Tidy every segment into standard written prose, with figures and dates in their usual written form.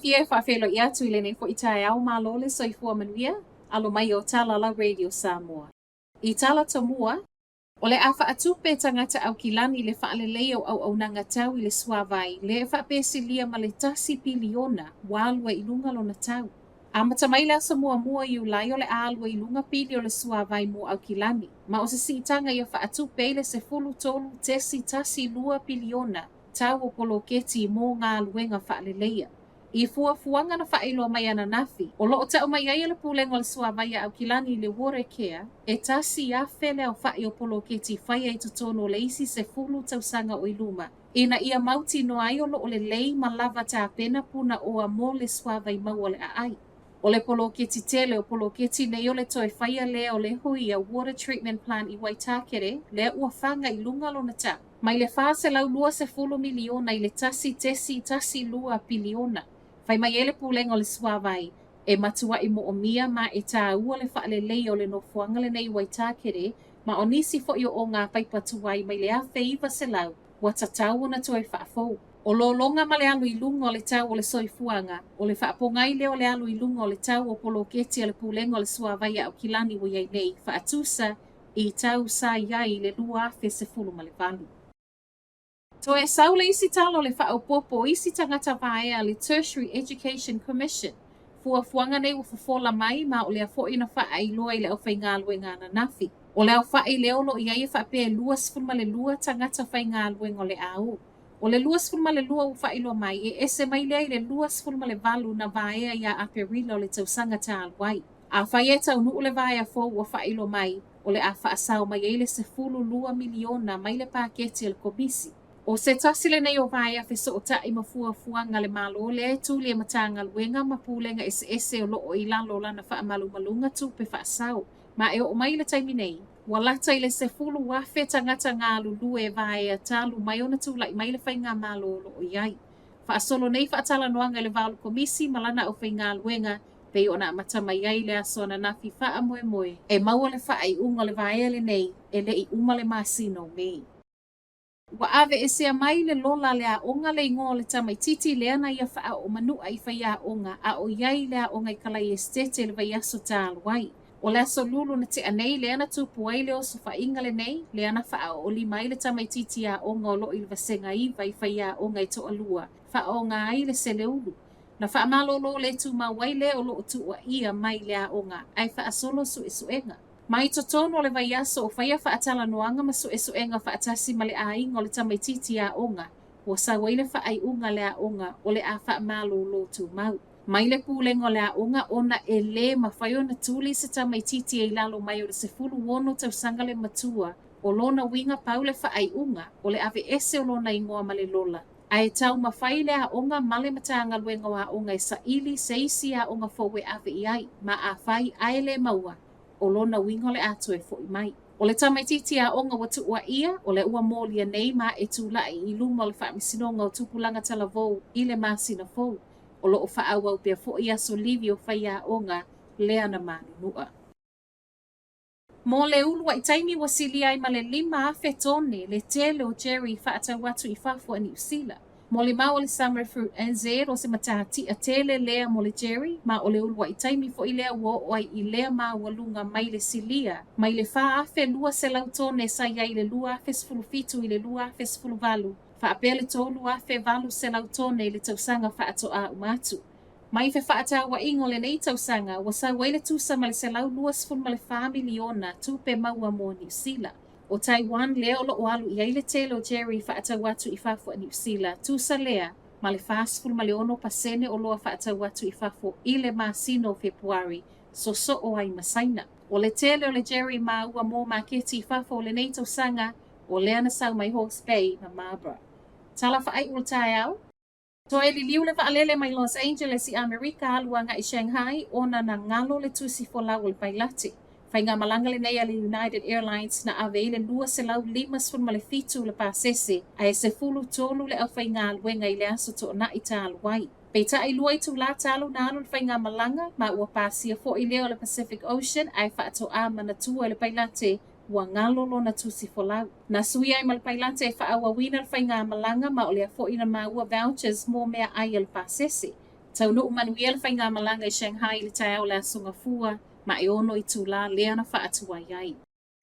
fie whaafelo i atu i lene fo i tae au malo le soifua manuia, alo mai o tala la Radio Samoa. I tala tomua, o le a whaatupe tangata au kilani le whaalelei au nanga tau i le suawai, le whaapesilia ma le tasi piliona, walua i lunga lo na tau. A matamaila sa mua i ulai o le alua i lunga pili o le suawai mo au kilani, ma o se siitanga i o whaatupe le se fulu tolu tesi tasi lua piliona, tau o polo keti mo ngā luenga whaaleleia. I fuanga na whaelo mai ana nafi, o loo tau mai ai le pulengo le suawai au kilani le wore kea, e tasi a whele au whae o polo keti whaia i tutono le isi se fulu tausanga o iluma. Ina ia mauti no ai o loo le lei ma lava tā pena puna o a mo le suawai mau o le ai. O le polo keti tele o polo keti nei o le toi whaia lea o le hui a water treatment plant i Waitakere, lea ua whanga i lunga lo na ta. Mai le wha se lau lua se fulu miliona i le tasi tesi tasi lua piliona. Fai mai ele pulengo le suawai, e matua i mo o mia ma e tā ua le wha le lei o le no fuanga le nei Waitakere, ma o nisi fo i o ngā paipatuai mai le a feiva se lau, wa tatau na toi wha fau. O lo longa ma le alu i lunga o le tau o le soifuanga, o le whaapongai leo le alu i lunga o le tau o polo keti a le pulengo le suawai au kilani wa iai nei, whaatusa i tau sa iai le lua afe se fulu ma le valu. To e saule isi talo le whaopopo isi tangata vaea le Tertiary Education Commission, fuanga nei u fufola mai ma o le a foina wha i loa i le au whainga luenga na nafi. O le au wha i leo lo iai e wha pe luas fulma le lua tangata whainga luenga o le au. O le luas fulma le lua u whailo mai e ese mai lea i le luas fulma le valu na vaea ia a perila o le tausanga tā alwai. A whaia tau nuu le vaea fo ua whailo mai o le a whaasau mai e le se fulu lua miliona mai le paketi al komisi. O se tasile nei o vaea fe so o ta i fuanga le malo le e tūli e matanga luenga ma pūlenga ese o loo i lalo lana wha malunga tupe whaasau. Ma e o mai le taimi nei. Walata i le se fulu wafe tangata ngā lulu e vaea talu mai ona tūla i mai le whai ngā malo lo o iai. Whaasolo nei whaatala noanga le valu komisi malana o whai ngā luenga pei ona matama iai le asona na fi wha moe. E maua le wha ai unga le vaea le nei e le i uma le masino mei. Wa ave e sea mai le lola le a onga le ingo le tamai titi le ana ia wha o manua i whai a onga a o iai le a onga i kalai estete le vai aso tā alwai. O le aso lulu na te anei le ana tupu ai le oso wha inga le nei le ana wha o li mai le tamai titi a onga o lo i vasenga i vai whai a onga i to alua. Wha onga ai le se le ulu. Na wha malolo le tu mawai le o lo tu ua ia mai le a onga ai wha asolo su isuenga. Mai to tono le vai aso o whaia whaatala noanga ma su enga whaatasi ma le a inga o le tamai titi a onga. Wa sa waile wha ai unga le a onga o le a wha malo lo tu mau. Mai le pūlengo le a onga ona e le ma whaio na tūli se tamai titi e lalo mai o le se fulu wono tau sanga le matua o lona winga pau le wha ai unga o le ave ese o lona ingoa ma le lola. Ai tau ma whai le a onga male matanga luenga wa onga i sa ili se isi a onga fowe ave i ai ma a whai ai le maua. O lona wingo le ato e fo i mai. O le tamai titi a onga watu ua ia, o le ua molia nei ma e tūlai i luma o le whaamisinonga o tupulanga talavou i le masina fou. O lo o whaau au pia fo i aso livi o whai a onga lea na mani nua. Mo le ulua i taimi wasili ai ma le 5 afe tone le tele o Jerry whaatau watu i whafua ni usila. Mo le mau o le summer fruit NZ o se matahati a tele lea mo le Jerry, ma o le ulua i taimi fo i lea ua oai i lea maa walunga mai le silia, mai le wha afe lua se lautone sa iai le lua afe sfulu fitu i le lua afe sfulu valu, wha apele tolu afe valu se lautone i le tausanga whaato a umatu. Mai fe whaata wa ingo le nei tausanga, wa sa waile tusa ma le se lau lua sfulu ma le wha miliona tupe maua mo New Zealand. O Taiwan lea o loo alu i aile tele o Jerry whaatau watu i whafua New Zealand. Tusa lea, ma le whaasfulu ma le ono pasene o loa whaatau watu i whafua i le masino Februari, so o ai masaina. O le tele o le Jerry ma ua mō maketi i whafua o le nei tausanga, o lea na sau mai Hawke's Bay ma Marlborough. Tala whaai ultai au. To e li liu le whaalele mai Los Angeles i Amerika aluanga i Shanghai, ona na ngalo le tusi fo lau le pailati. Whai ngā malanga le nei ale United Airlines na ave le lua se lau 5 sfulma le fitu le pasese, a e se fulu tolu le au whai ngā luenga i le aso to na i tā aluai. Peita ai lua i tu la talu na alu le whai ngā malanga, ma ua pasia fo i leo le Pacific Ocean, ai whaato a mana tua le pailate, ua ngalolo na tusi fo lau. Na sui ai ma le pailate e whaawa wina le whai ngā malanga, ma o lea fo ina ma ua vouchers mō mea ai le pasese. Tau nuu manuia le whainga malanga I Shanghai le tai au le asunga fua ma e ono I tula lea na wha atua iai.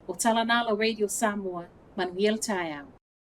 O tala nala Radio Samoa, manuia le tai au.